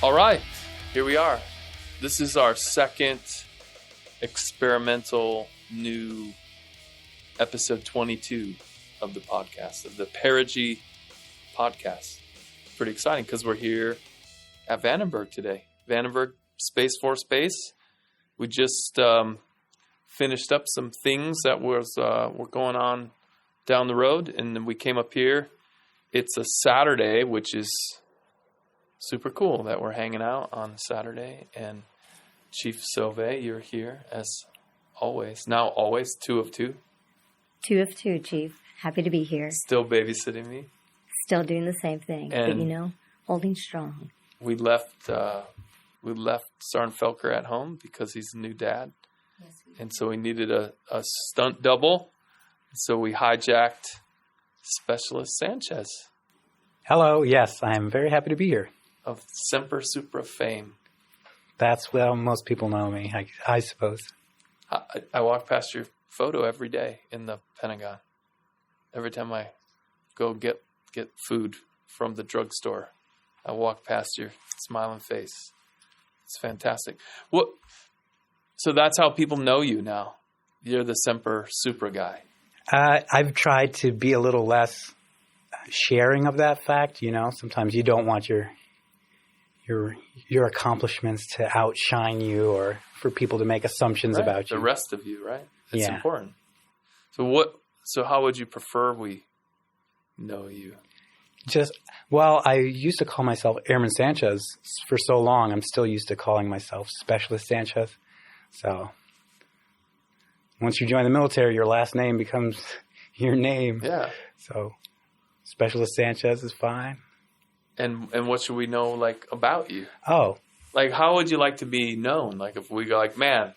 All right, here we are. This is our second experimental new episode 22 of the podcast, of the Perigee podcast. Pretty exciting because we're here at Vandenberg today. Vandenberg Space Force Base. We just finished up some things that were going on down the road, and then we came up here. It's a Saturday, which is super cool that we're hanging out on Saturday. And Chief Sauvé, you're here as always. Now always, 2 of 2. 2 of 2, Chief. Happy to be here. Still babysitting me. Still doing the same thing, And but holding strong. We left Sergeant Felker at home because he's a new dad. Yes, and so we needed a stunt double. So we hijacked Specialist Sanchez Hello, yes, I am very happy to be here. of Semper Supra fame. That's well, most people know me, I suppose. I walk past your photo every day in the Pentagon. Every time I go get food from the drugstore, I walk past your smiling face. It's fantastic. So that's how people know you now. You're the Semper Supra guy. I've tried to be a little less sharing of that fact. Sometimes you don't want your accomplishments to outshine you, or for people to make assumptions Right. about you. The rest of you, right? It's Yeah. important. So how would you prefer we know you? I used to call myself Airman Sanchez for so long. I'm still used to calling myself Specialist Sanchez. So once you join the military, your last name becomes your name. Yeah. So Specialist Sanchez is fine. And what should we know about you? Oh, How would you like to be known? If we go man,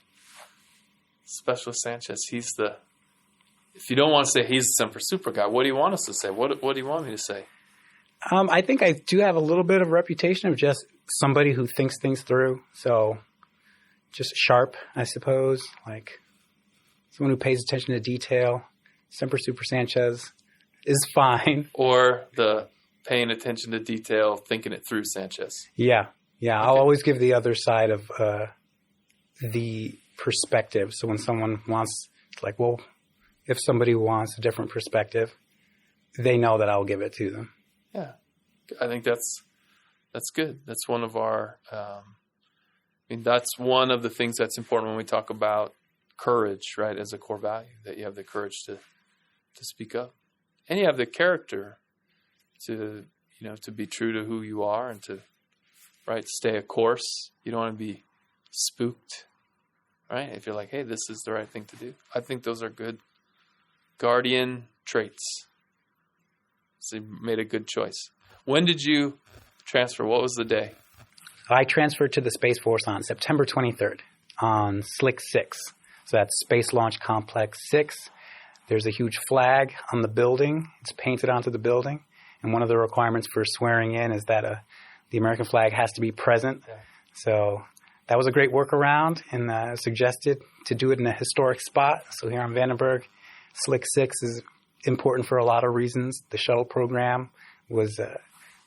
Specialist Sanchez, if you don't want to say he's the Semper Supra guy, what do you want us to say? What do you want me to say? I think I do have a little bit of a reputation of just somebody who thinks things through. So just sharp, I suppose. Someone who pays attention to detail. Semper Supra Sanchez is fine. Or the paying attention to detail, thinking it through Sanchez. Yeah. Okay. I'll always give the other side of the perspective. So when someone wants, if somebody wants a different perspective, they know that I'll give it to them. Yeah, I think that's good. That's one of our. That's one of the things that's important when we talk about courage, right? As a core value, that you have the courage to speak up, and you have the character to be true to who you are and to stay a course. You don't want to be spooked, right? If you're hey, this is the right thing to do. I think those are good guardian traits. So you made a good choice. When did you transfer? What was the day? I transferred to the Space Force on September 23rd on Slick 6. So that's Space Launch Complex 6. There's a huge flag on the building. It's painted onto the building. And one of the requirements for swearing in is that the American flag has to be present. Yeah. So that was a great workaround, and suggested to do it in a historic spot. So here on Vandenberg, Slick 6 is important for a lot of reasons. The shuttle program was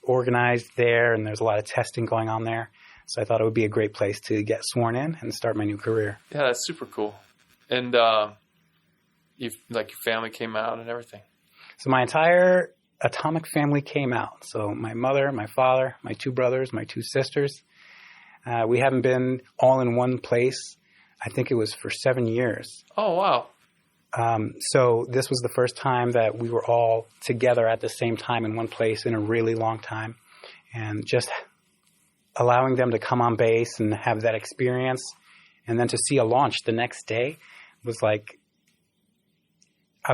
organized there, and there's a lot of testing going on there. So I thought it would be a great place to get sworn in and start my new career. Yeah, that's super cool. And your family came out and everything. So my entire atomic family came out. So my mother, my father, my 2 brothers, my 2 sisters. We haven't been all in one place. I think it was for 7 years. Oh, wow. So this was the first time that we were all together at the same time in one place in a really long time. And just allowing them to come on base and have that experience, and then to see a launch the next day was I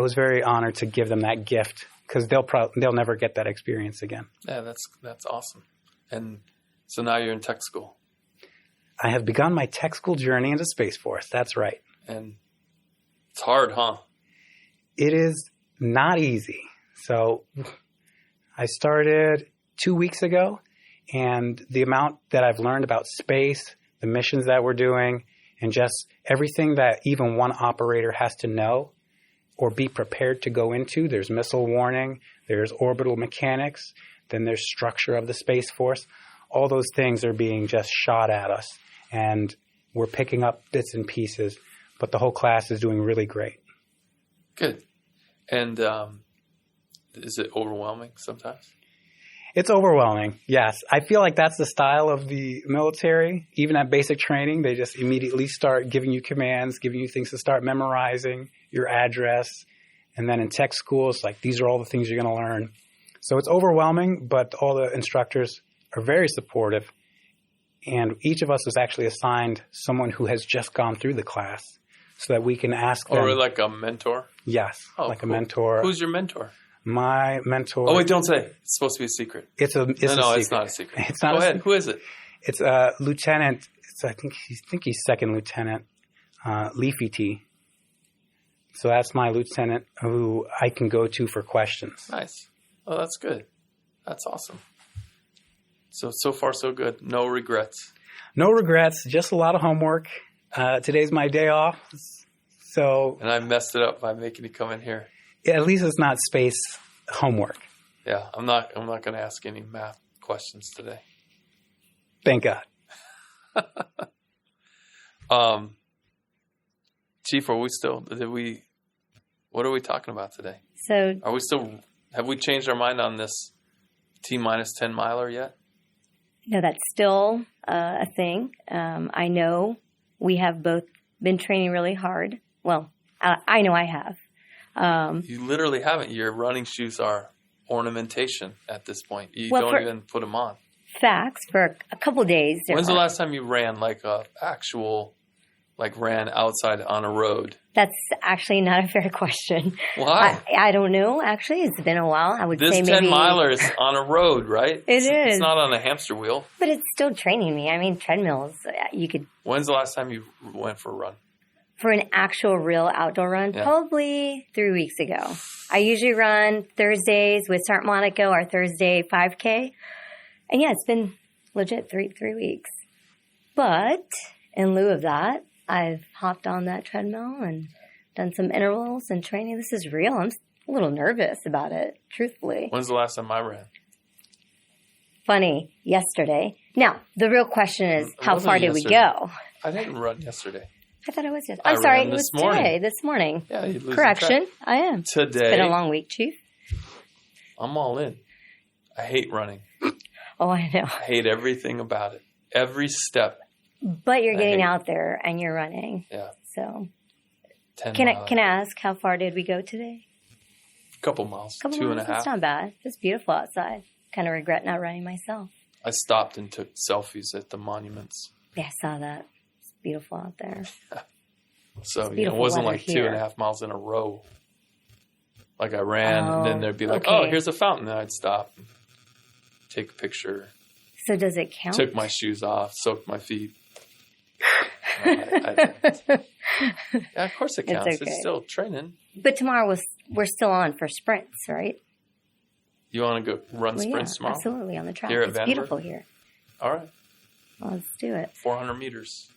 was very honored to give them that gift, because they'll never get that experience again. Yeah, that's awesome. And so now you're in tech school. I have begun my tech school journey into Space Force. That's right. And it's hard, huh? It is not easy. So I started 2 weeks ago, and the amount that I've learned about space, the missions that we're doing, and just everything that even one operator has to know or be prepared to go into. There's missile warning, there's orbital mechanics, then there's structure of the Space Force. all those things are being just shot at us, and we're picking up bits and pieces, but the whole class is doing really great. Good. And is it overwhelming sometimes? It's overwhelming, yes. I feel like that's the style of the military. Even at basic training, they just immediately start giving you commands, giving you things to start memorizing, your address. And then in tech schools, like, these are all the things you're going to learn. So it's overwhelming, but all the instructors are very supportive. And each of us is actually assigned someone who has just gone through the class so that we can ask them. Or like a mentor? Yes, cool. A mentor. Who's your mentor? My mentor. Oh, wait, don't say. It's supposed to be a secret. It's a secret. It's not a secret. It's not. Go ahead. Who is it? It's a lieutenant. I think he's second lieutenant, Leafy T. So that's my lieutenant who I can go to for questions. Nice. Oh, that's good. That's awesome. So far so good. No regrets. No regrets. Just a lot of homework. Today's my day off. So. And I messed it up by making you come in here. At least it's not space homework. Yeah, I'm not going to ask any math questions today. Thank God. Chief, what are we talking about today? So have we changed our mind on this T-minus 10 miler yet? no, that's still a thing. I know we have both been training really hard. Well, I know I have. You literally haven't. Your running shoes are ornamentation at this point. You Well, don't even put them on. Facts for a couple days. When's the last time you ran ran outside on a road? That's actually not a fair question. Why? I don't know. Actually, it's been a while. I would This say 10 maybe miler is on a road, right? It is. It's not on a hamster wheel. But it's still training me. I mean, treadmills. You could When's the last time you went for a run? for an actual real outdoor run, probably 3 weeks ago. I usually run Thursdays with Santa Monica, our Thursday 5K. And yeah, it's been legit three weeks. But in lieu of that, I've hopped on that treadmill and done some intervals and training. This is real. I'm a little nervous about it, truthfully. When's the last time I ran? Funny, yesterday. Now, the real question is, how far did we yesterday. go? I didn't run yesterday. I thought it was yesterday. I I'm sorry, ran it was this morning. today, this morning. Yeah, you're losing Correction, track. I am. Today. It's been a long week, Chief. I'm all in. I hate running. Oh, I know. I hate everything about it. Every step. But you're getting out there and you're running. Yeah. So, 10 can miles. I ask how far did we go today? Couple miles. Couple 2.5. miles. That's not bad. It's beautiful outside. Kind of regret not running myself. I stopped and took selfies at the monuments. Yeah, I saw that. It's beautiful out there. So it beautiful wasn't weather like here. 2.5 miles in a row. Like I ran and then there'd be like, okay. oh, here's a fountain. And I'd stop, and take a picture, So does it count? took my shoes off, soaked my feet. Yeah, of course it counts. It's, okay. still training. But tomorrow we're still on for sprints, right? You want to go run Well, sprints tomorrow? Absolutely, on the track. Here at It's Vandenberg? beautiful here. All right. Well, let's do it. 400 meters.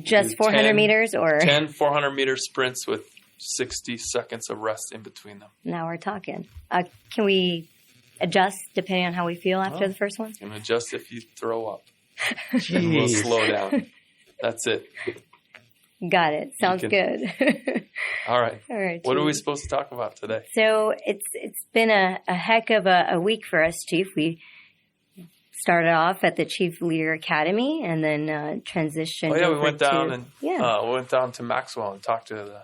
Just Do 400 10 meters or 10 400-meter sprints with 60 seconds of rest in between them. now we're talking. Can we adjust depending on how we feel after the first one? And adjust if you throw up. And we'll Jeez. slow down. That's it. Got it. Sounds good. All right. All right. What are we Chief. supposed to talk about today? So it's been a heck of a week for us, Chief. We started off at the Chief Leader Academy and then transitioned. Oh yeah, we over went down to, and yeah. we went down to Maxwell and talked to the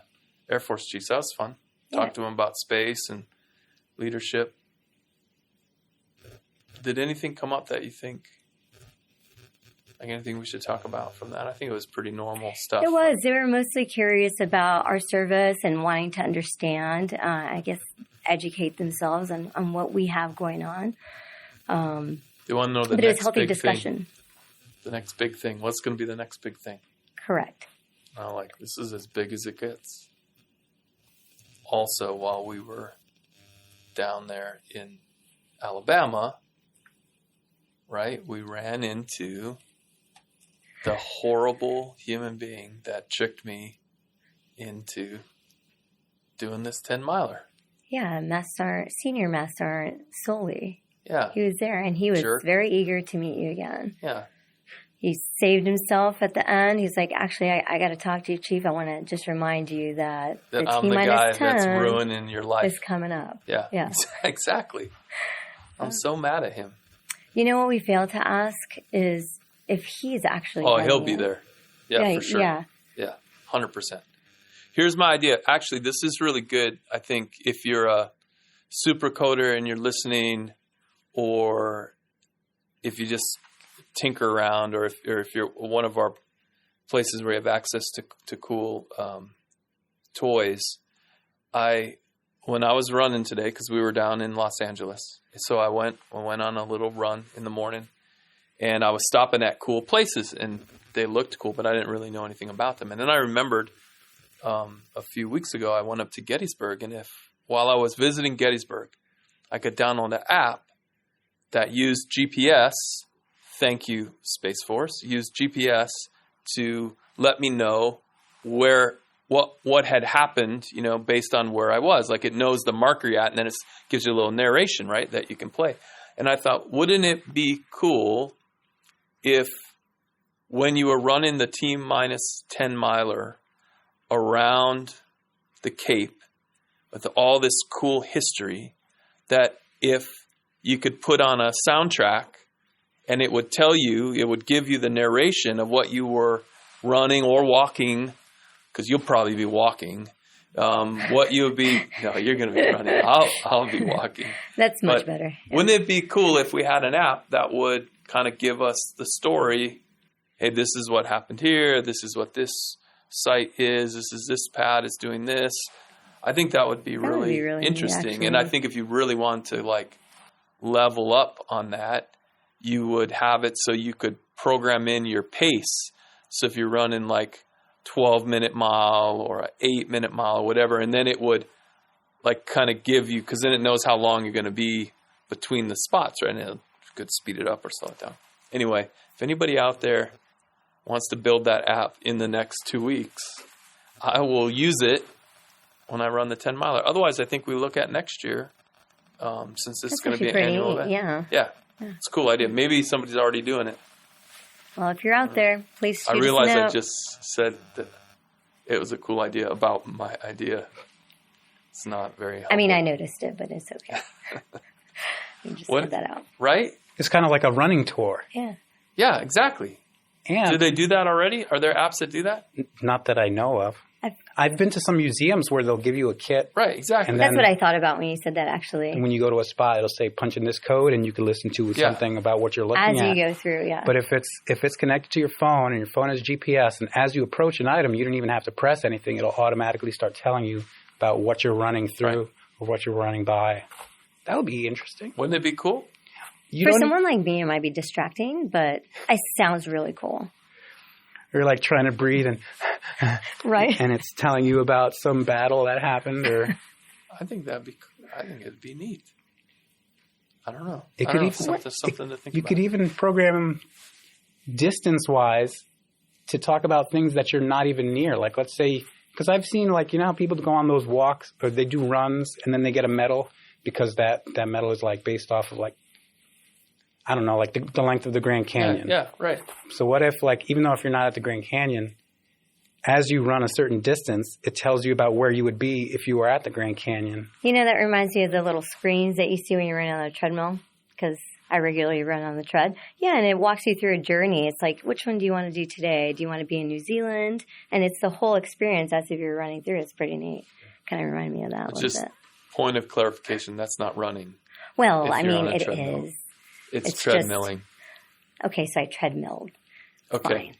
Air Force chiefs. That was fun. Talked to them about space and leadership. Did anything come up that you think, like anything we should talk about from that? I think it was pretty normal stuff. It was. They were mostly curious about our service and wanting to understand, I guess, educate themselves on what we have going on. They want to know the But it was next healthy big discussion. thing. The next big thing. What's going to be the next big thing? Correct. This is as big as it gets. Also, while we were down there in Alabama, right, we ran into the horrible human being that tricked me into doing this 10 miler. Yeah, Senior Master Sergeant Soley. Yeah. He was there, and he was Jerk. very eager to meet you again. Yeah. He saved himself at the end. He's like, actually, I got to talk to you, Chief. I want to just remind you that the I'm the guy T-10 that's ruining your life. is coming up. Yeah. Yeah. Exactly. I'm so mad at him. You know what we failed to ask is if he's actually Oh, running he'll be it. there. Yeah, for sure. Yeah. Yeah, 100%. Here's my idea. Actually, this is really good. I think if you're a super coder and you're listening, or if you just tinker around, or if you're one of our places where you have access to cool toys, when I was running today, because we were down in Los Angeles, so I went on a little run in the morning, and I was stopping at cool places, and they looked cool, but I didn't really know anything about them. And then I remembered a few weeks ago, I went up to Gettysburg, and while I was visiting Gettysburg, I could download an app that used GPS. Thank you, Space Force. Used GPS to let me know what had happened, based on where I was. Like, it knows the marker you're at, and then it gives you a little narration, right, that you can play. And I thought, wouldn't it be cool if when you were running the T-10 miler around the Cape with all this cool history, that if you could put on a soundtrack and it would give you the narration of what you were running or walking, because you'll probably be walking, what you would be, no, you're going to be running. I'll be walking. That's much better. Yeah. Wouldn't it be cool if we had an app that would kind of give us the story? Hey, this is what happened here. This is what this site is. This is this pad is doing this. I think that would be really interesting. Neat, and I think if you really want to level up on that, you would have it so you could program in your pace. So if you're running 12-minute mile or an 8-minute mile or whatever, and then it would kind of give you, because then it knows how long you're going to be between the spots, right? And it could speed it up or slow it down. Anyway, if anybody out there wants to build that app in the next 2 weeks, I will use it when I run the 10 miler. Otherwise, I think we look at next year, since this is going to be an annual event. Yeah. It's a cool idea. Maybe somebody's already doing it. Well, if you're out there, please shoot I realize us a note. I just said that it was a cool idea about my idea. It's not very helpful. I mean, I noticed it, but it's okay. You just said that out. Right? It's kind of like a running tour. Yeah. Yeah, exactly. And do they do that already? Are there apps that do that? Not that I know of. I've been to some museums where they'll give you a kit. Right, exactly. And That's what I thought about when you said that, actually. And when you go to a spot, it'll say punch in this code, and you can listen to something about what you're looking at. As you go through, yeah. But if it's connected to your phone and your phone has GPS, and as you approach an item, you don't even have to press anything. It'll automatically start telling you about what you're running through or what you're running by. That would be interesting. Wouldn't it be cool? For someone like me, it might be distracting, but it sounds really cool. You're trying to breathe and right, and it's telling you about some battle that happened, or I think it'd be neat. I don't know. It could even something to think about. You could even program distance-wise to talk about things that you're not even near. Like, let's say, because I've seen how people go on those walks or they do runs and then they get a medal because that medal is based off of I don't know, the length of the Grand Canyon. Yeah, right. So what if, even though if you're not at the Grand Canyon, as you run a certain distance, it tells you about where you would be if you were at the Grand Canyon. That reminds me of the little screens that you see when you're running on a treadmill, because I regularly run on the tread. Yeah, and it walks you through a journey. It's which one do you want to do today? Do you want to be in New Zealand? And it's the whole experience as if you're running through. It's pretty neat. Kind of reminded me of that a little bit. Point of clarification, that's not running. Well, I mean, it is. It's treadmilling. Okay, so I treadmilled. Okay.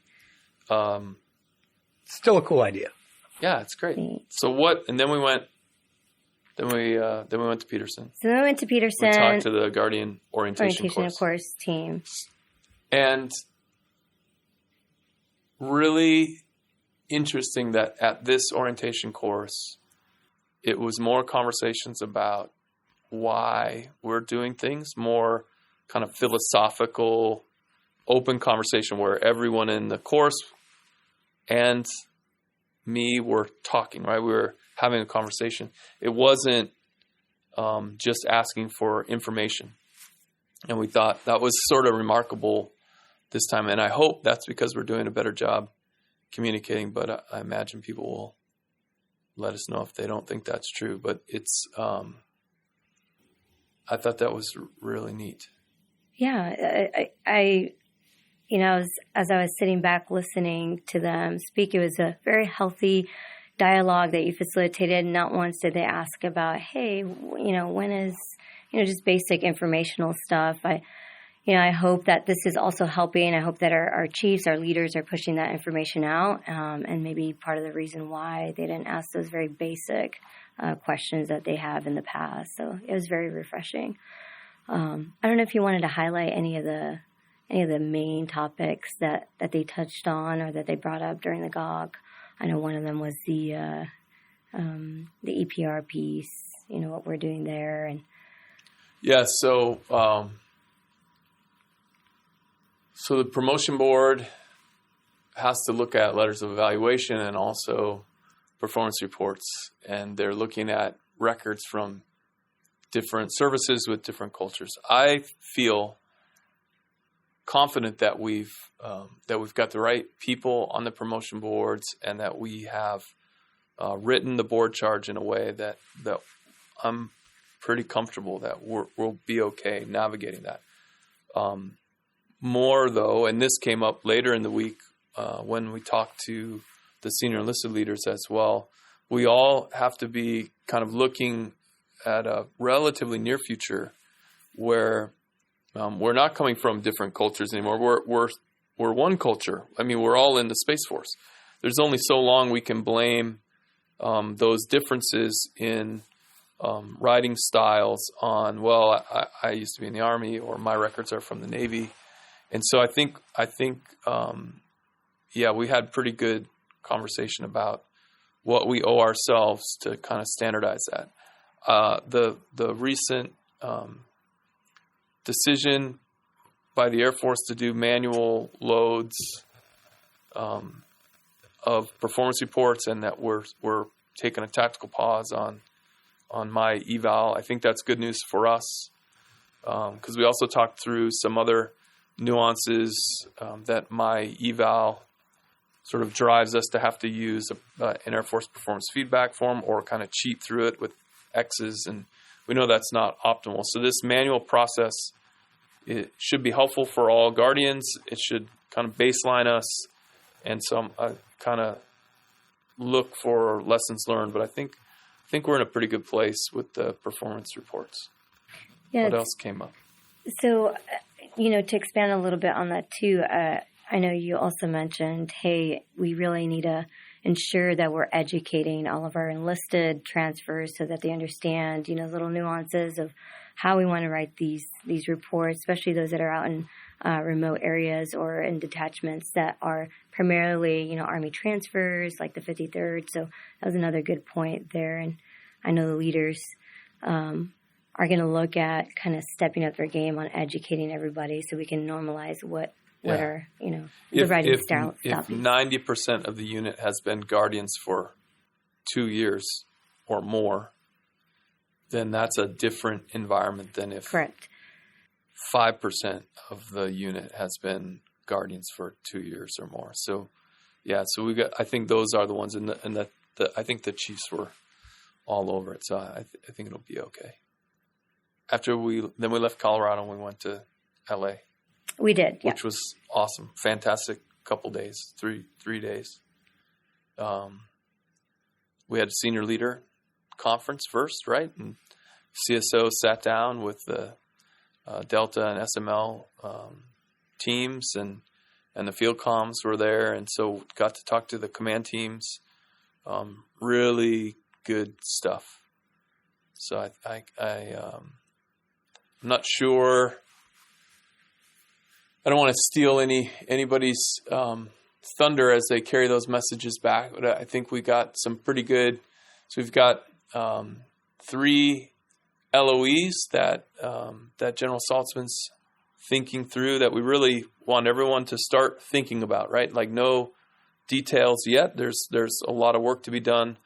Fine. Still a cool idea. Yeah, it's great. Neat. So what? And then we went. Then we went to Peterson. So then we went to Peterson. We talked to the Guardian orientation course team. And really interesting that at this orientation course, it was more conversations about why we're doing things, more kind of philosophical, open conversation where everyone in the course and me were talking, right? We were having a conversation. It wasn't just asking for information. And we thought that was sort of remarkable this time. And I hope that's because we're doing a better job communicating, but I imagine people will let us know if they don't think that's true. But it's, I thought that was really neat. Yeah. I as I was sitting back listening to them speak, it was a very healthy dialogue that you facilitated. Not once did they ask about, hey, when is, just basic informational stuff. I hope that this is also helping. I hope that our chiefs, our leaders are pushing that information out. And maybe part of the reason why they didn't ask those very basic questions that they have in the past. So it was very refreshing. I don't know if you wanted to highlight any of the main topics that they touched on or that they brought up during the GOG. I know one of them was the EPR piece, what we're doing there. And yeah, so the promotion board has to look at letters of evaluation and also performance reports, and they're looking at records from different services with different cultures. I feel confident that we've got the right people on the promotion boards, and that we have written the board charge in a way that I'm pretty comfortable that we'll be okay navigating that. More though, and this came up later in the week when we talked to the senior enlisted leaders as well, we all have to be kind of looking at a relatively near future where we're not coming from different cultures anymore. We're one culture. I mean, we're all in the Space Force. There's only so long we can blame those differences in writing styles on, well, I used to be in the Army, or my records are from the Navy. And so I think we had pretty good conversation about what we owe ourselves to kind of standardize that. The recent decision by the Air Force to do manual loads of performance reports, and that we're taking a tactical pause on my eval. I think that's good news for us, because we also talked through some other nuances that my eval sort of drives us to have to use an Air Force performance feedback form or kind of cheat through it with X's, and we know that's not optimal. So this manual process, it should be helpful for all Guardians. It should kind of baseline us, and so I kind of look for lessons learned. But I think we're in a pretty good place with the performance reports. Yeah, what else came up? So, to expand a little bit on that too, I know you also mentioned, hey, we really need to ensure that we're educating all of our enlisted transfers so that they understand, little nuances of how we want to write these reports, especially those that are out in remote areas or in detachments that are primarily, Army transfers, like the 53rd. So that was another good point there. And I know the leaders are going to look at kind of stepping up their game on educating everybody so we can normalize what are, the writing style. If 90% of the unit has been Guardians for 2 years or more, then that's a different environment than if Correct. 5% of the unit has been Guardians for 2 years or more. So, I think those are the ones, and I think the Chiefs were all over it. So I think it'll be okay. After we left Colorado and we went to LA. We did, yeah. Which was awesome. Fantastic couple days, 3 days. We had a senior leader conference first, right? And CSO sat down with the Delta and SML teams, and the field comms were there. And so got to talk to the command teams. Really good stuff. So I'm not sure. I don't want to steal anybody's thunder as they carry those messages back, but I think we got some pretty good. So we've got 3 LOEs that General Saltzman's thinking through that we really want everyone to start thinking about. Right, like no details yet. There's a lot of work to be done.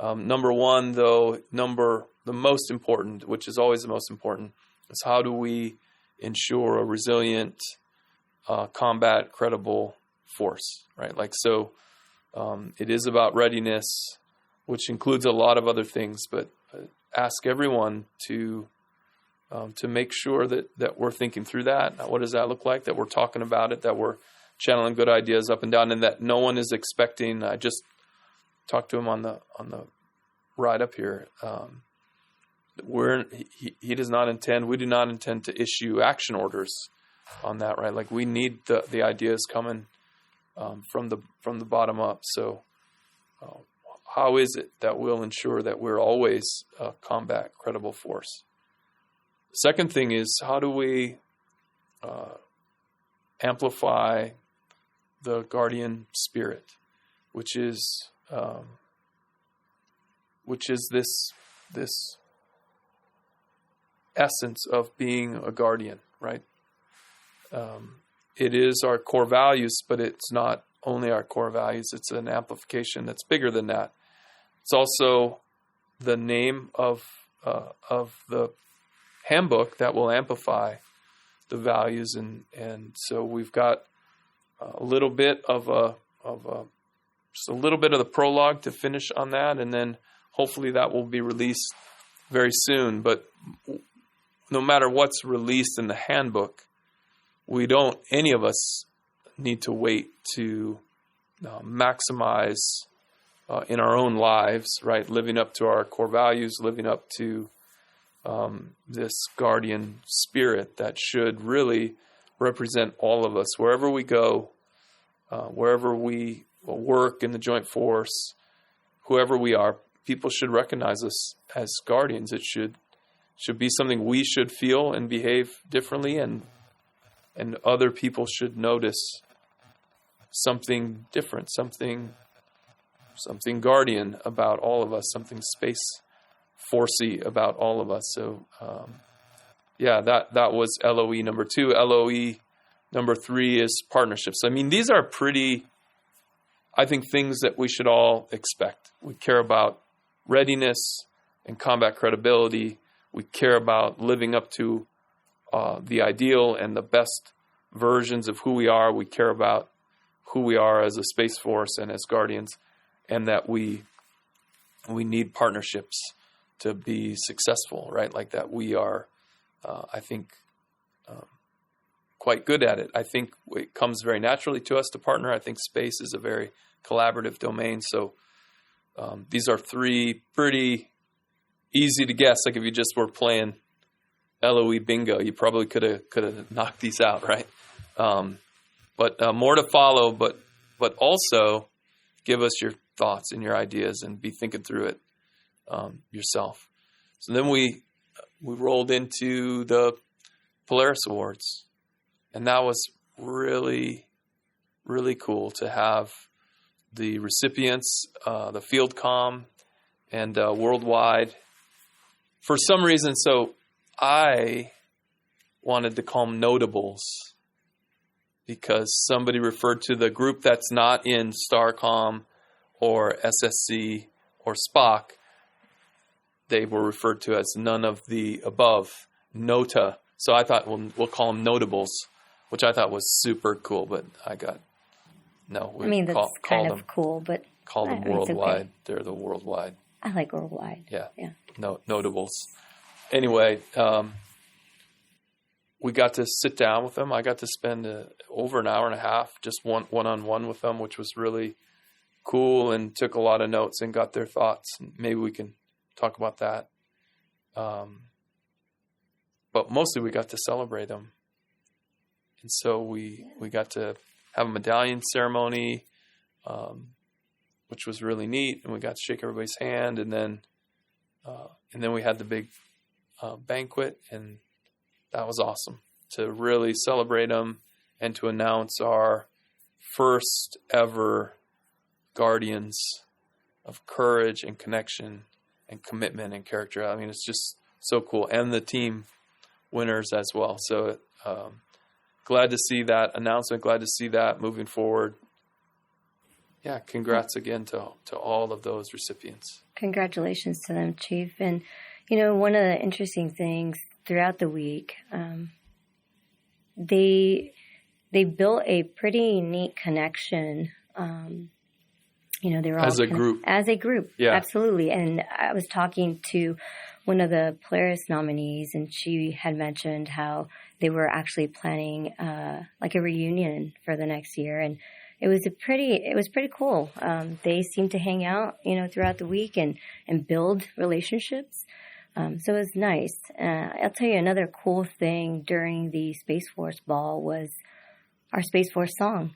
Number one, though, the most important, which is always the most important, is how do we ensure a resilient, combat credible force, right? Like, so it is about readiness, which includes a lot of other things, but ask everyone to make sure that we're thinking through that. What does that look like? That we're talking about it, that we're channeling good ideas up and down, and that no one is expecting. I just talked to him on the ride up here. He does not intend. We do not intend to issue action orders on that, right? Like, we need the ideas coming from the bottom up. So, how is it that we'll ensure that we're always a combat credible force? Second thing is, how do we amplify the guardian spirit, which is this essence of being a guardian, right? It is our core values, but it's not only our core values. It's an amplification that's bigger than that. It's also the name of the handbook that will amplify the values, and so we've got a little bit of just a little bit of the prologue to finish on that, and then hopefully that will be released very soon. But no matter what's released in the handbook, any of us need to wait to maximize in our own lives, right? Living up to our core values, living up to this guardian spirit that should really represent all of us. Wherever we go, wherever we work in the joint force, whoever we are, people should recognize us as guardians. It should be something we should feel and behave differently, and other people should notice something different, something guardian about all of us, something space forcey about all of us. So, that was LOE number 2. LOE number 3 is partnerships. I mean, these are pretty, I think, things that we should all expect. We care about readiness and combat credibility. We care about living up to the ideal and the best versions of who we are. We care about who we are as a space force and as guardians, and that we need partnerships to be successful, right? Like that we are, I think, quite good at it. I think it comes very naturally to us to partner. I think space is a very collaborative domain. So these are 3 pretty easy to guess. Like if you just were playing LOE bingo, you probably could have knocked these out, right? But more to follow, but also give us your thoughts and your ideas and be thinking through it yourself. So then we rolled into the Polaris Awards, and that was really, really cool to have the recipients, the field comm, and worldwide. For some reason, so I wanted to call them notables because somebody referred to the group that's not in STARCOM or SSC or SPOC. They were referred to as none of the above, NOTA. So I thought we'll call them notables, which I thought was super cool, but that's kind of cool, but call them worldwide. Okay. They're the worldwide. I like worldwide. Yeah. Notables. Anyway, we got to sit down with them. I got to spend over an hour and a half just one-on-one with them, which was really cool, and took a lot of notes and got their thoughts. Maybe we can talk about that. But mostly we got to celebrate them. And so we got to have a medallion ceremony, which was really neat. And we got to shake everybody's hand. And then we had the big banquet, and that was awesome to really celebrate them and to announce our first ever guardians of courage and connection and commitment and character. I mean, it's just so cool. And the team winners as well. So glad to see that announcement. Glad to see that moving forward. Yeah, congrats again to all of those recipients. Congratulations to them, Chief. And, one of the interesting things throughout the week, they built a pretty neat connection. They were all as a group. As a group, yeah, absolutely. And I was talking to one of the Polaris nominees, and she had mentioned how they were actually planning like a reunion for the next year, and it was pretty cool. They seemed to hang out, throughout the week and build relationships. So it was nice. I'll tell you another cool thing during the Space Force Ball was our Space Force song.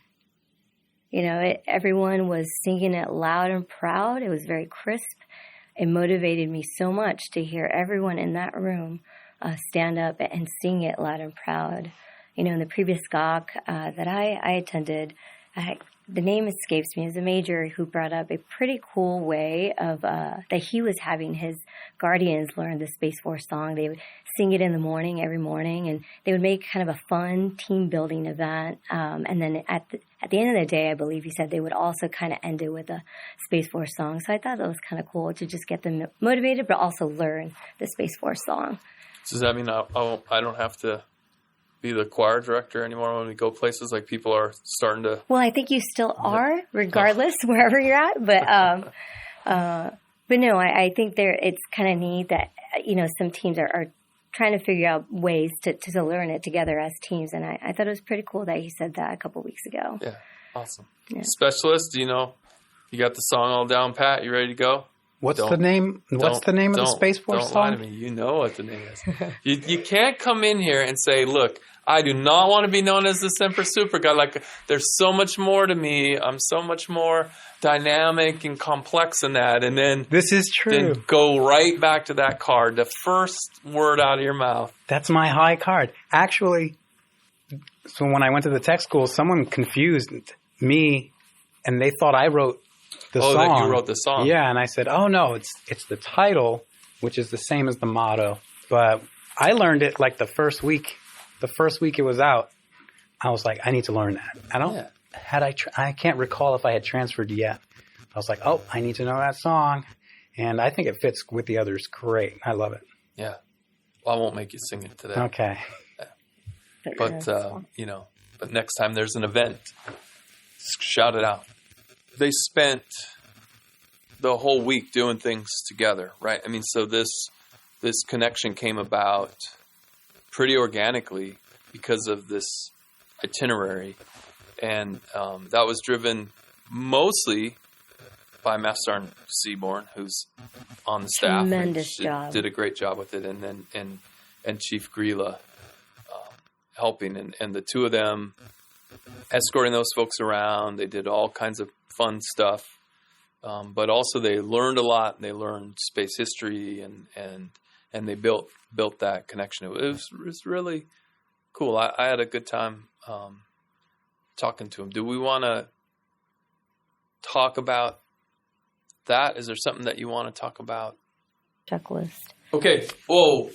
Everyone was singing it loud and proud. It was very crisp. It motivated me so much to hear everyone in that room stand up and sing it loud and proud. In the previous SCOC that I attended, the name escapes me. It was a major who brought up a pretty cool way of that he was having his Guardians learn the Space Force song. They would sing it in the morning, every morning, and they would make kind of a fun team building event. And then at the end of the day, I believe he said they would also kind of end it with a Space Force song. So I thought that was kind of cool to just get them motivated, but also learn the Space Force song. Does that mean I don't have to be the choir director anymore when we go places? Like, people are starting to... Well, I think you still are, regardless, wherever you're at. But no, I think it's kind of neat that, some teams are trying to figure out ways to learn it together as teams. And I thought it was pretty cool that he said that a couple of weeks ago. Yeah, awesome. Yeah. Specialist, you got the song all down pat? You ready to go? What's the name of the Space Force song? Don't lie to me. You know what the name is. You can't come in here and say, look, I do not want to be known as the Semper Super guy. Like, there's so much more to me. I'm so much more dynamic and complex than that. And then this is true. Then go right back to that card. The first word out of your mouth. That's my high card. Actually, so when I went to the tech school, someone confused me, and they thought I wrote the song. That you wrote the song. Yeah, and I said, oh, no, it's the title, which is the same as the motto. But I learned it like the first week. The first week it was out, I was like, I need to learn that. I can't recall if I had transferred yet. I was like, oh, I need to know that song. And I think it fits with the others great. I love it. Yeah. Well, I won't make you sing it today. Okay. Yeah. But next time there's an event, shout it out. They spent the whole week doing things together, right? I mean, so this connection came about pretty organically because of this itinerary. And that was driven mostly by Master Sergeant Seaborn, who's on the staff. Tremendous job. Did a great job with it. And then Chief Grilla helping. And the two of them escorting those folks around. They did all kinds of fun stuff. But also they learned a lot. They learned space history and they built that connection. It was really cool. I had a good time talking to him. Do we want to talk about that? Is there something that you want to talk about? Checklist. Okay. Well,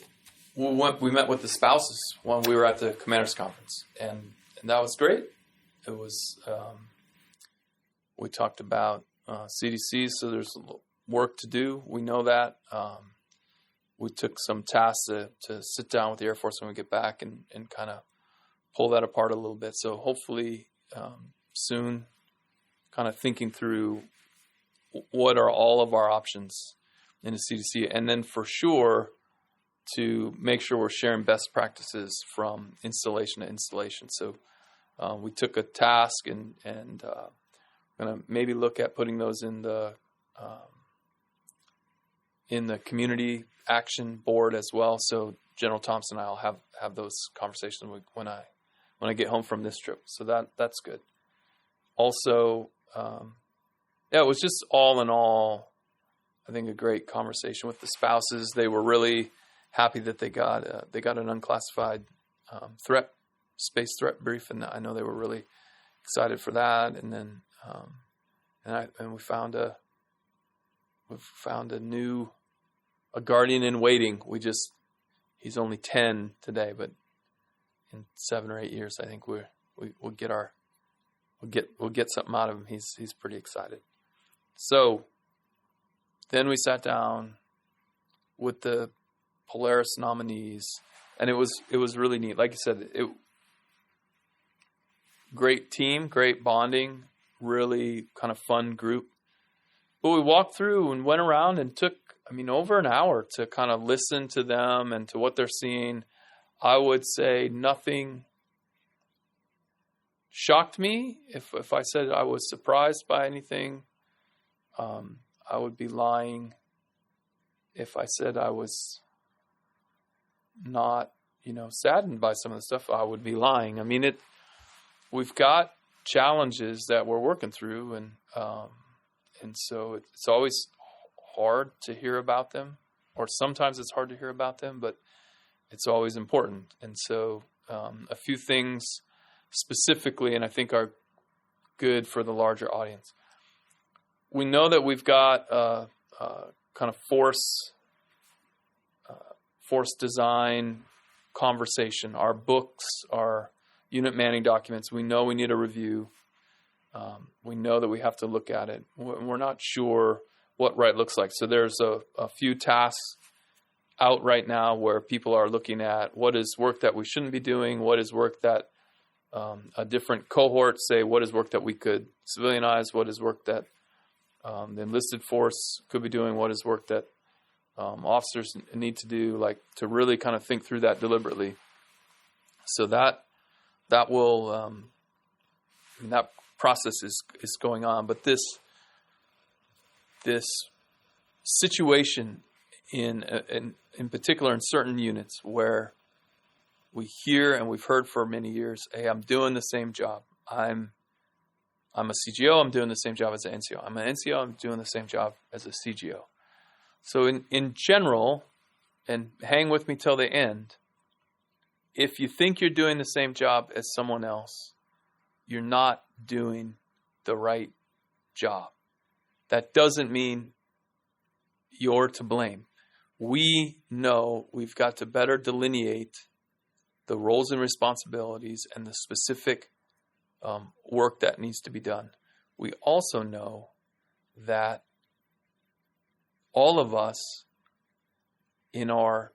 we met with the spouses when we were at the Commanders Conference, and that was great. It was. We talked about CDCs, so there's work to do. We know that. We took some tasks to sit down with the Air Force when we get back and kind of pull that apart a little bit. So hopefully soon, kind of thinking through what are all of our options in the CDC. And then for sure to make sure we're sharing best practices from installation to installation. So we took a task and going to maybe look at putting those in the community action board as well. So General Thompson and I will have those conversations when I get home from this trip. So that's good. Also, it was just all in all, I think a great conversation with the spouses. They were really happy that they got an unclassified space threat brief, and I know they were really excited for that. And then we found a guardian in waiting. He's only 10 today, but in 7 or 8 years, I think we'll get something out of him. He's pretty excited. So then we sat down with the Polaris nominees, and it was really neat. Like you said, great team, great bonding, really kind of fun group. But we walked through and went around and took, over an hour to kind of listen to them and to what they're seeing. I would say nothing shocked me. If I said I was surprised by anything, I would be lying. If I said I was not, saddened by some of the stuff, I would be lying. We've got challenges that we're working through, and so it's always hard to hear about them, or sometimes it's hard to hear about them, but it's always important. And so a few things specifically, and I think are good for the larger audience. We know that we've got kind of force design conversation. Our books, our unit manning documents, we know we need a review. We know that we have to look at it. We're not sure what right looks like. So there's a few tasks out right now where people are looking at what is work that we shouldn't be doing, what is work that a different cohort, say, what is work that we could civilianize, what is work that the enlisted force could be doing, what is work that officers need to do, like to really kind of think through that deliberately. So that will that process is going on. But this situation in particular in certain units where we hear and we've heard for many years, hey, I'm doing the same job. I'm a CGO, I'm doing the same job as an NCO. I'm an NCO, I'm doing the same job as a CGO. So in general, and hang with me till the end, if you think you're doing the same job as someone else, you're not doing the right job. That doesn't mean you're to blame. We know we've got to better delineate the roles and responsibilities and the specific work that needs to be done. We also know that all of us in our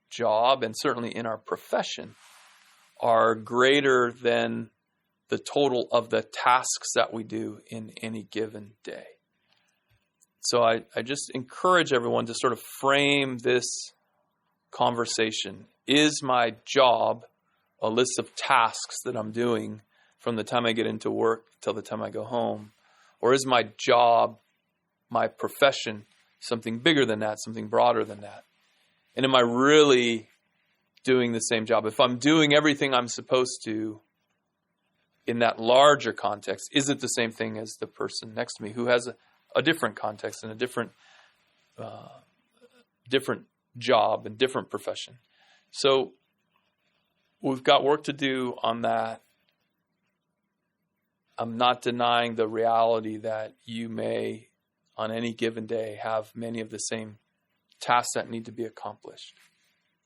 job and certainly in our profession are greater than the total of the tasks that we do in any given day. So I just encourage everyone to sort of frame this conversation. Is my job a list of tasks that I'm doing from the time I get into work till the time I go home? Or is my job, my profession, something bigger than that, something broader than that? And am I really doing the same job? If I'm doing everything I'm supposed to in that larger context, is it the same thing as the person next to me who has a different context and a different job and different profession? So we've got work to do on that. I'm not denying the reality that you may, on any given day, have many of the same tasks that need to be accomplished.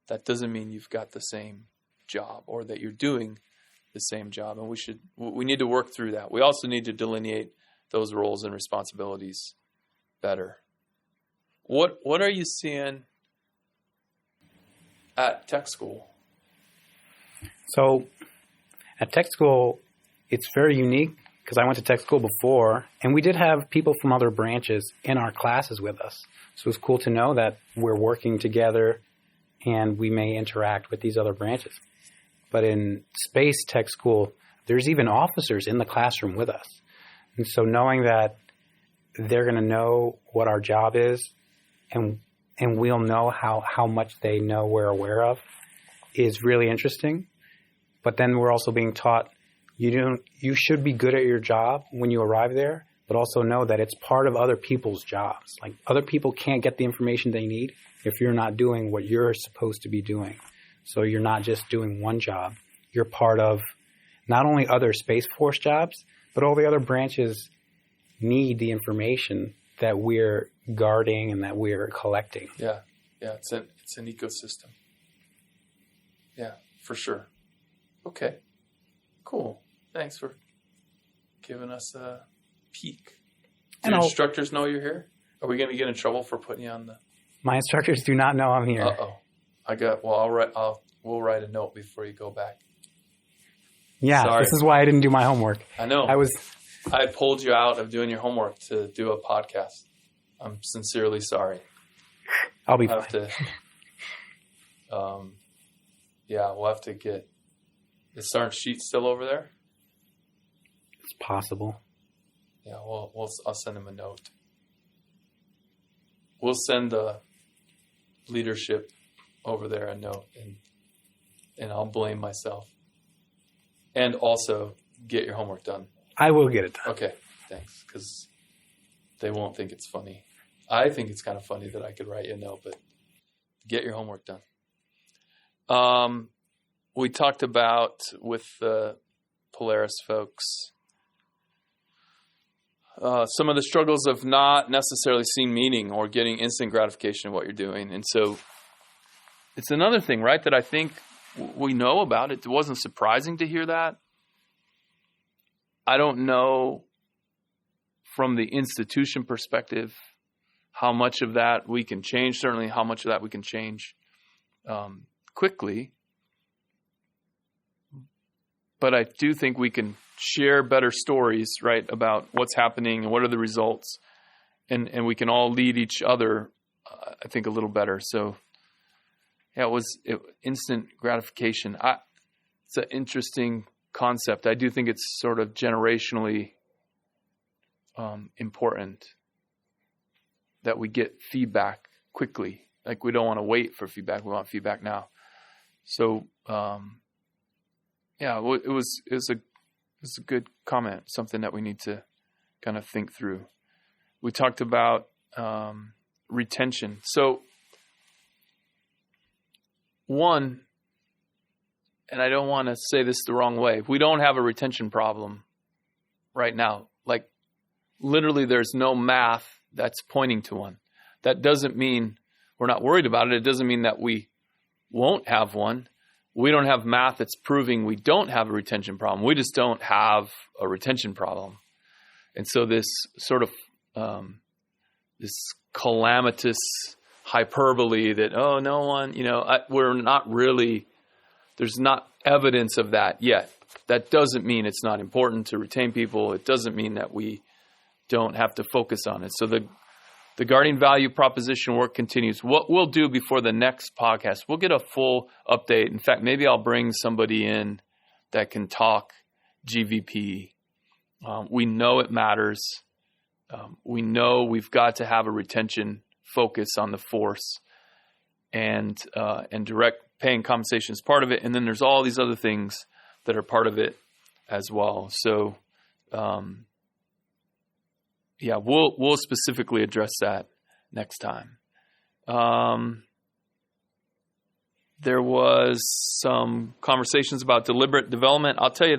That doesn't mean you've got the same job or that you're doing the same job. And we need to work through that. We also need to delineate those roles and responsibilities better. What are you seeing at tech school? So at tech school, it's very unique because I went to tech school before, and we did have people from other branches in our classes with us. So it's cool to know that we're working together and we may interact with these other branches. But in space tech school, there's even officers in the classroom with us. And so knowing that they're going to know what our job is and we'll know how much they know we're aware of is really interesting. But then we're also being taught you should be good at your job when you arrive there, but also know that it's part of other people's jobs. Like, other people can't get the information they need if you're not doing what you're supposed to be doing. So you're not just doing one job. You're part of not only other Space Force jobs, but all the other branches need the information that we're guarding and that we're collecting. Yeah, it's an ecosystem. Yeah, for sure. Okay, cool. Thanks for giving us a peek. Do your instructors know you're here? Are we going to get in trouble for putting you on the... My instructors do not know I'm here. Uh-oh. We'll write a note before you go back. Yeah, Sorry. This is why I didn't do my homework. I know. I I pulled you out of doing your homework to do a podcast. I'm sincerely sorry. I'll be We'll fine. have to, we'll have to get. Is Sergeant Sheet still over there? It's possible. Yeah, I'll send him a note. We'll send the leadership over there a note, and I'll blame myself. And also get your homework done. I will get it done. Okay, thanks, because they won't think it's funny. I think it's kind of funny that I could write you a note, but get your homework done. We talked about with the Polaris folks some of the struggles of not necessarily seeing meaning or getting instant gratification of what you're doing. And so it's another thing, right, that I think we know about. It wasn't surprising to hear that. I don't know from the institution perspective how much of that we can change, certainly how much of that we can change quickly. But I do think we can share better stories, right, about what's happening and what are the results. And we can all lead each other, I think, a little better. So, yeah, it was instant gratification. It's an interesting concept. I do think it's sort of generationally important that we get feedback quickly. Like, we don't want to wait for feedback. We want feedback now. So, it was a good comment, something that we need to kind of think through. We talked about retention. So, one, and I don't want to say this the wrong way, we don't have a retention problem right now. Like, literally, there's no math that's pointing to one. That doesn't mean we're not worried about it. It doesn't mean that we won't have one. We don't have math that's proving we don't have a retention problem. We just don't have a retention problem. And so this sort of this calamitous hyperbole that, oh, no one, we're not really, there's not evidence of that yet. That doesn't mean it's not important to retain people. It doesn't mean that we don't have to focus on it. So the guardian value proposition work continues. What we'll do before the next podcast, we'll get a full update. In fact, maybe I'll bring somebody in that can talk GVP. We know it matters. We know we've got to have a retention focus on the force, and direct paying compensation is part of it. And then there's all these other things that are part of it as well. So, we'll specifically address that next time. There was some conversations about deliberate development. I'll tell you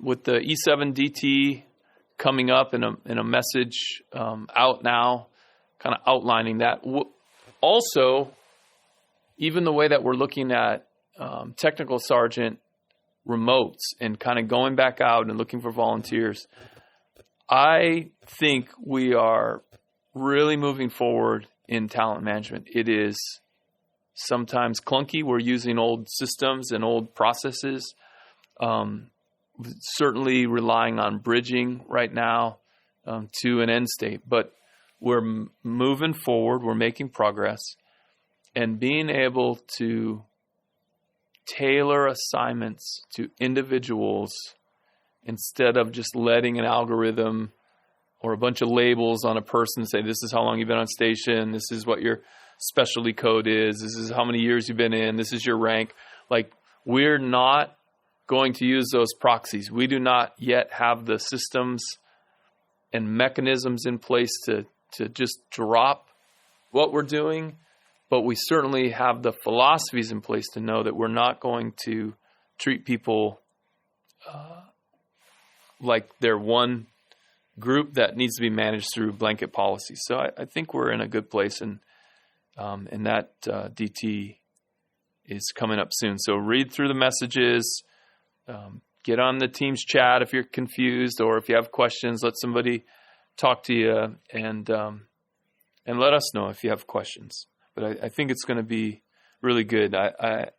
with the E7 DT coming up in a message out now, kind of outlining that. Also, even the way that we're looking at technical sergeant remotes and kind of going back out and looking for volunteers, I think we are really moving forward in talent management. It is sometimes clunky. We're using old systems and old processes, certainly relying on bridging right now to an end state. But we're moving forward. We're making progress. And being able to tailor assignments to individuals instead of just letting an algorithm or a bunch of labels on a person say, this is how long you've been on station, this is what your specialty code is, this is how many years you've been in, this is your rank. Like, we're not going to use those proxies. We do not yet have the systems and mechanisms in place to just drop what we're doing, but we certainly have the philosophies in place to know that we're not going to treat people like they're one group that needs to be managed through blanket policies. So I think we're in a good place, and that DT is coming up soon. So read through the messages, get on the Teams chat if you're confused, or if you have questions, let somebody talk to you, and let us know if you have questions. But I think it's going to be really good. I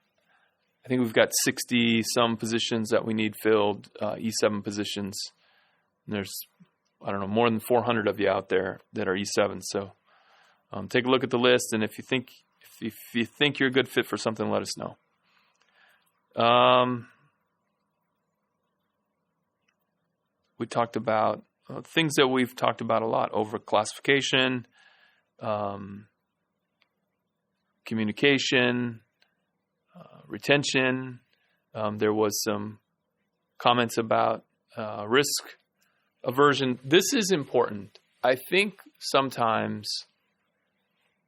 I think we've got 60 some positions that we need filled, E7 positions. And there's, I don't know, more than 400 of you out there that are E7. So take a look at the list, and if you think you're a good fit for something, let us know. We talked about things that we've talked about a lot: overclassification, communication, retention. There was some comments about risk aversion. This is important. I think sometimes,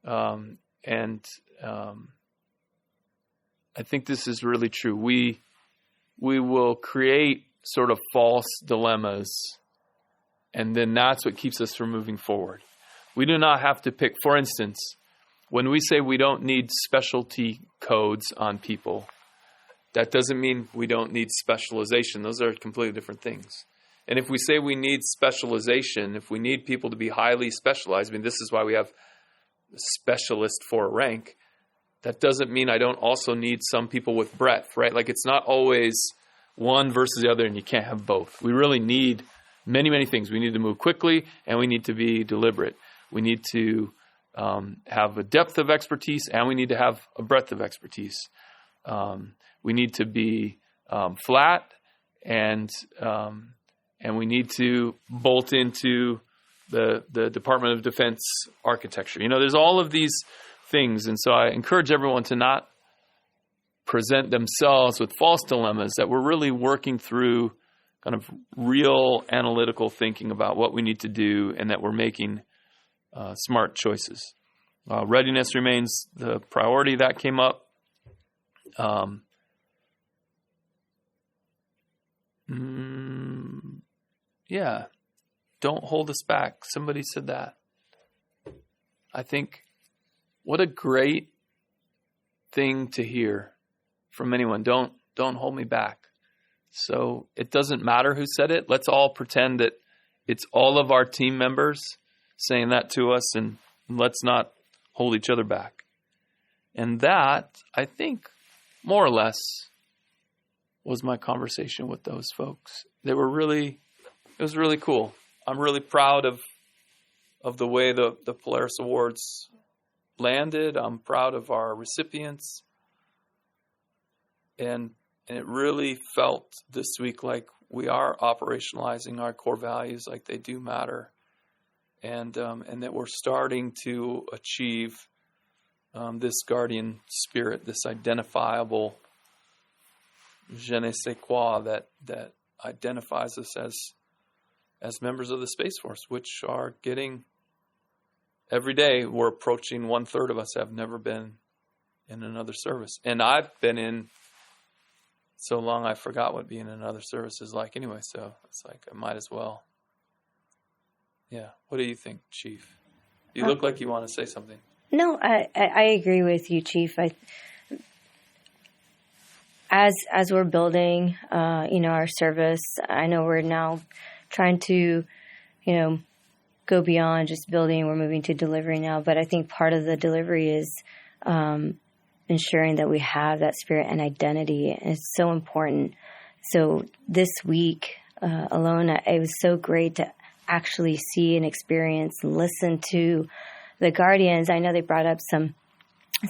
I think this is really true. We will create sort of false dilemmas, and then that's what keeps us from moving forward. We do not have to pick. For instance, when we say we don't need specialty codes on people, that doesn't mean we don't need specialization. Those are completely different things. And if we say we need specialization, if we need people to be highly specialized, I mean, this is why we have specialist for a rank. That doesn't mean I don't also need some people with breadth, right? Like, it's not always one versus the other, and you can't have both. We really need many, many things. We need to move quickly, and we need to be deliberate. We need to have a depth of expertise, and we need to have a breadth of expertise. We need to be flat, and we need to bolt into the Department of Defense architecture. There's all of these things, and so I encourage everyone to not present themselves with false dilemmas, that we're really working through kind of real analytical thinking about what we need to do, and that we're making smart choices. Readiness remains the priority. That came up. Yeah, don't hold us back. Somebody said that. I think what a great thing to hear from anyone. Don't hold me back. So it doesn't matter who said it. Let's all pretend that it's all of our team members saying that to us, and let's not hold each other back. And that, I think, more or less was my conversation with those folks. It was really cool. I'm really proud of the way the Polaris Awards landed. I'm proud of our recipients. And it really felt this week like we are operationalizing our core values, like they do matter. And that we're starting to achieve this guardian spirit, this identifiable je ne sais quoi that identifies us as members of the Space Force, which are getting, every day we're approaching 1/3 of us have never been in another service. And I've been in so long I forgot what being in another service is like anyway, so it's like I might as well. Yeah. What do you think, Chief? You look like you want to say something. No, I agree with you, Chief. As we're building, our service, I know we're now trying to, go beyond just building. We're moving to delivery now, but I think part of the delivery is ensuring that we have that spirit and identity. And it's so important. So this week alone, it was so great to actually see and experience and listen to the Guardians. I know they brought up some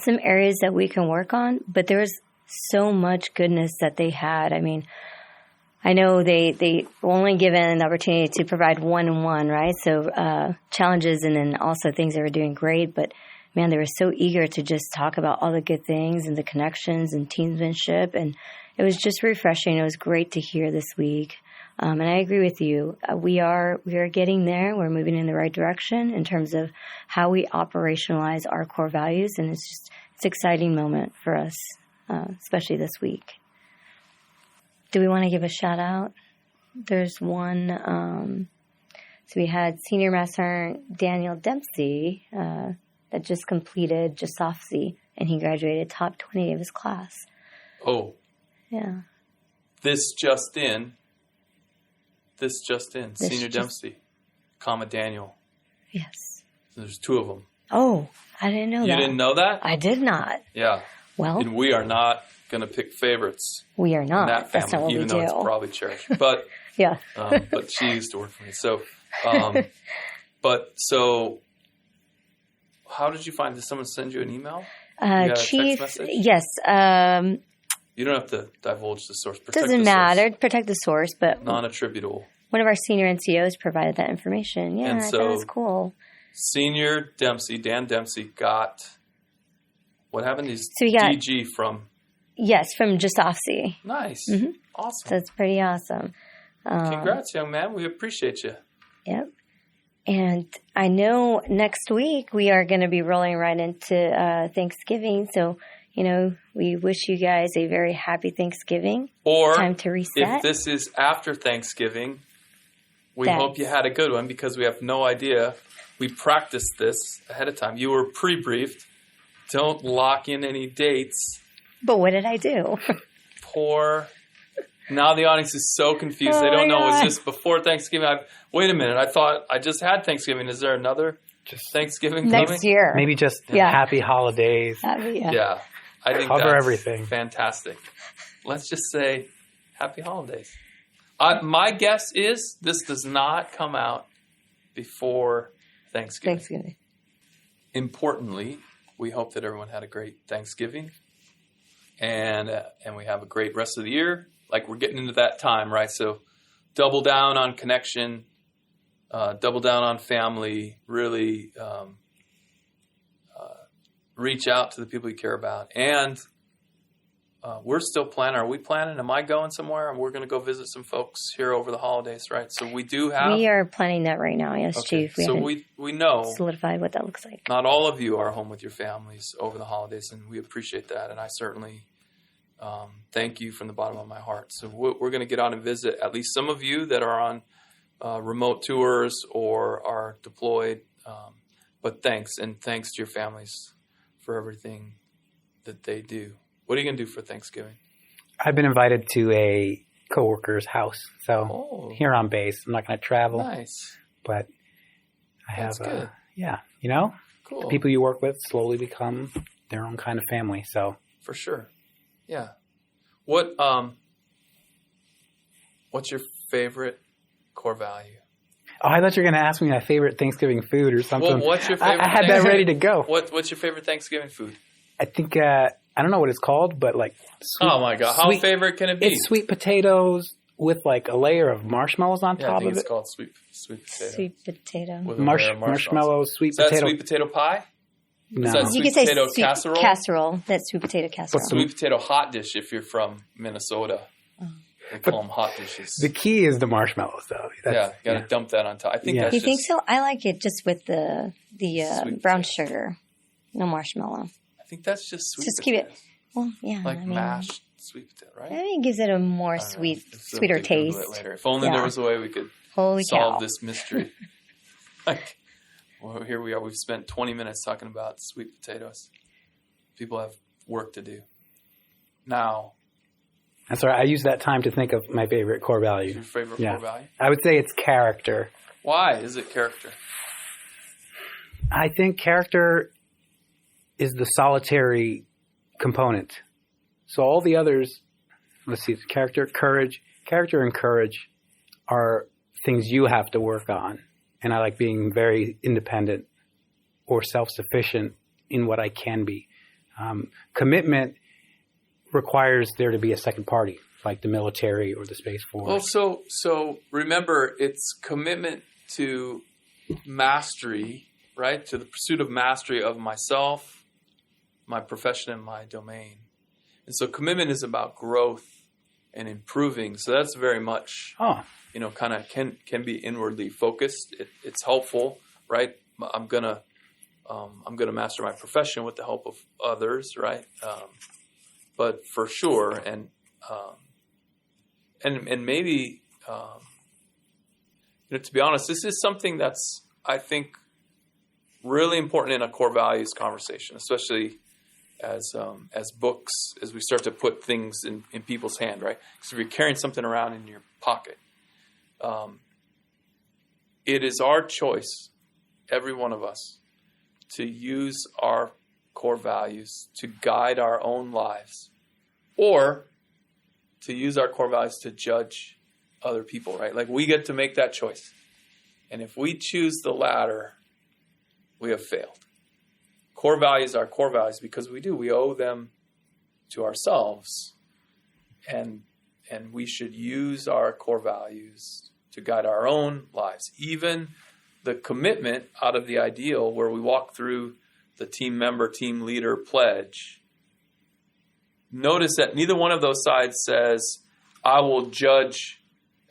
areas that we can work on, but there was so much goodness that they had. I mean, I know they were only given the opportunity to provide one-on-one, right? So challenges and then also things they were doing great. But, man, they were so eager to just talk about all the good things and the connections and teamsmanship. And it was just refreshing. It was great to hear this week. And I agree with you. We are getting there. We're moving in the right direction in terms of how we operationalize our core values. And it's an exciting moment for us, especially this week. Do we want to give a shout out? There's one. So we had Senior Master Sergeant Daniel Dempsey that just completed JSOFC, and he graduated top 20 of his class. Oh. Yeah. This just in. Senior Dempsey, Daniel. Yes. There's two of them. Oh, I didn't know that. You didn't know that? I did not. Yeah. Well. And we are not going to pick favorites. We are in not. that family, That's not what even we though do. it's probably cherished. But Yeah. but she used to work for me. So, so how did you find? Did someone send you an email? You got a Chief, text message? yes. You don't have to divulge the source. Protect Doesn't the matter. Source. Protect the source, but Non-attributable. one of our senior NCOs provided that information. Yeah, And I so- thought it was cool. Senior Dempsey, Dan Dempsey, got what happened? He's So we got- DG from. Yes, from just OFC. Nice, Mhm. awesome. So it's pretty awesome. Congrats, young man. We appreciate you. Yep. And I know next week we are going to be rolling right into Thanksgiving. So, we wish you guys a very happy Thanksgiving. Or Time to reset. if this is after Thanksgiving, we That's- hope you had a good one because we have no idea. We practiced this ahead of time. You were pre-briefed. Don't lock in any dates. But what did I do? Now the audience is so confused. Oh They don't my know. God. Is this before Thanksgiving? Wait a minute. I thought I just had Thanksgiving. Is there another Thanksgiving coming? Next year. Maybe just happy holidays. Yeah. I think Cover that's everything. fantastic. Let's just say happy holidays. My guess is this does not come out before Thanksgiving. Importantly, we hope that everyone had a great Thanksgiving and we have a great rest of the year. Like we're getting into that time, right? So double down on connection, double down on family, really reach out to the people you care about. And we're still planning. Are we planning? Am I going somewhere? And we're going to go visit some folks here over the holidays, right? So we do have... We are planning that right now, yes, Okay, Chief. We so haven't we know solidified what that looks like. not all of you are home with your families over the holidays, and we appreciate that. And I certainly thank you from the bottom of my heart. So we're going to get out and visit at least some of you that are on remote tours or are deployed. But thanks, and thanks to your families for everything that they do. What are you going to do for Thanksgiving? I've been invited to a coworker's house, so here on base. I'm not going to travel. Nice. But I That's have, good. Cool. the people you work with slowly become their own kind of family. So For sure. Yeah. What's your favorite core value? Oh, I thought you were going to ask me my favorite Thanksgiving food or something. Well, what's your favorite? I had that ready to go. What's your favorite Thanksgiving food? I think I don't know what it's called, but like Oh my God! How favorite can it be? It's sweet potatoes with like a layer of marshmallows on I top think of it's it. called sweet potato. Sweet potato. With a layer of Marshmallows, sweet Is that potato. sweet potato pie? No. Is that You sweet could say potato sweet casserole? casserole. That's sweet potato casserole. Sweet potato hot dish if you're from Minnesota. They call them hot dishes. The key is the marshmallows, though. You got to dump that on top. I think Yeah. that's You just, think so? I like it just with the Sweet brown potato. sugar, no marshmallow. I think that's just sweet Just keep it- potatoes. Well, yeah, Like I mean, mashed sweet potato, right? I think it gives it a more I don't know. sweeter We could Google taste. it later. If only there Yeah. was a way we could Holy solve cow! this mystery. Well, here we are. We've spent 20 minutes talking about sweet potatoes. People have work to do. Now, That's right. I use that time to think of my favorite core value. your favorite Yeah. core value? I would say it's character. Why is it character? I think character is the solitary component. So all the others, let's see, character, courage. Character and courage are things you have to work on. And I like being very independent or self-sufficient in what I can be. Commitment requires there to be a second party, like the military or the Space Force. Well, so remember, it's commitment to mastery, right? To the pursuit of mastery of myself, my profession, and my domain. And so commitment is about growth and improving. So that's very much, kind of can be inwardly focused. It's helpful, right? I'm gonna master my profession with the help of others, right? But for sure, and maybe, to be honest, this is something that's, I think, really important in a core values conversation, especially as books, as we start to put things in people's hand, right? Because if you're carrying something around in your pocket, it is our choice, every one of us, to use our core values to guide our own lives or to use our core values to judge other people, right? Like we get to make that choice. And if we choose the latter, we have failed. Core values are core values because we owe them to ourselves. And we should use our core values to guide our own lives. Even the commitment out of the ideal where we walk through the team member, team leader pledge. Notice that neither one of those sides says, I will judge,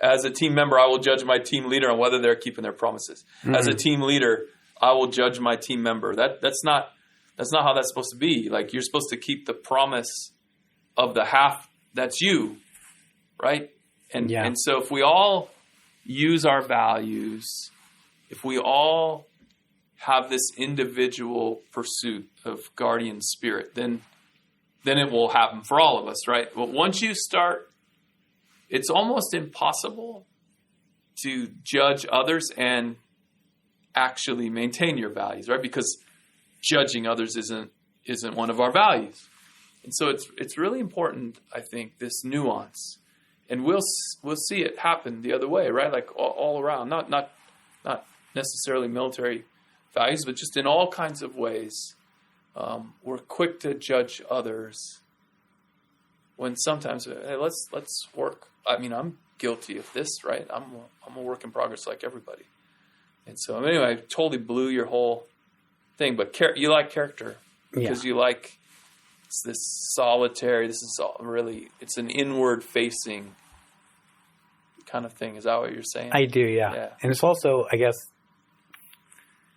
as a team member, I will judge my team leader on whether they're keeping their promises. Mm-hmm. As a team leader, I will judge my team member. That's not how that's supposed to be. Like you're supposed to keep the promise of the half that's you, right? And so if we all use our values, if we all have this individual pursuit of guardian spirit, then it will happen for all of us, right? But once you start, it's almost impossible to judge others and actually maintain your values, right? Because judging others isn't one of our values. And so it's really important, I think, this nuance. And we'll see it happen the other way, right? Like all around, not necessarily military values, but just in all kinds of ways. We're quick to judge others when sometimes, hey, let's work. I mean, I'm guilty of this, right? I'm a work in progress like everybody. And so anyway, I totally blew your whole thing, but you like character because you like this solitary, it's an inward facing kind of thing. Is that what you're saying? I do, yeah. And it's also, I guess,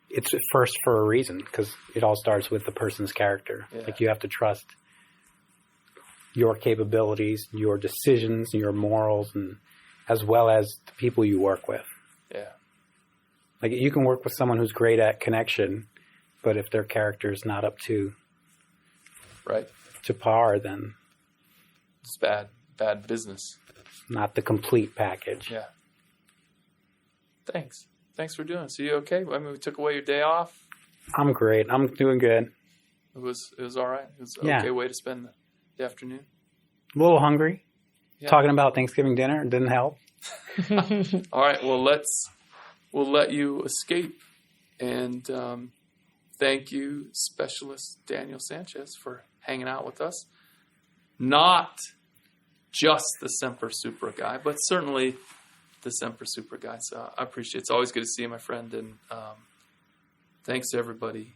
it's first for a reason because it all starts with the person's character. Yeah. Like you have to trust your capabilities, your decisions, your morals, and as well as the people you work with. Yeah. Like you can work with someone who's great at connection, but if their character is not up to par, then it's bad business. Not the complete package. Yeah. Thanks for doing it. So you okay? I mean, we took away your day off. I'm great. I'm doing good. It was all right. It was an okay way to spend the afternoon. A little hungry. Yeah. Talking about Thanksgiving dinner didn't help. All right. Well, we'll let you escape. And thank you, Specialist Daniel Sanchez, for hanging out with us. Not just the Semper Supra guy, but certainly the Semper Supra guy. So I appreciate it. It's always good to see you, my friend. And thanks to everybody.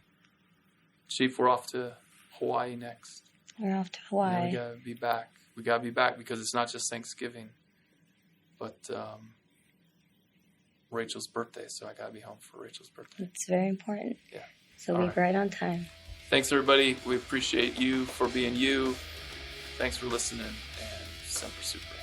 Chief, we're off to Hawaii next. We're off to Hawaii. We got to be back. We got to be back because it's not just Thanksgiving, but Rachel's birthday. So I got to be home for Rachel's birthday. It's very important. Yeah. So leave right on time. Thanks, everybody. We appreciate you for being you. Thanks for listening. And Semper Supra.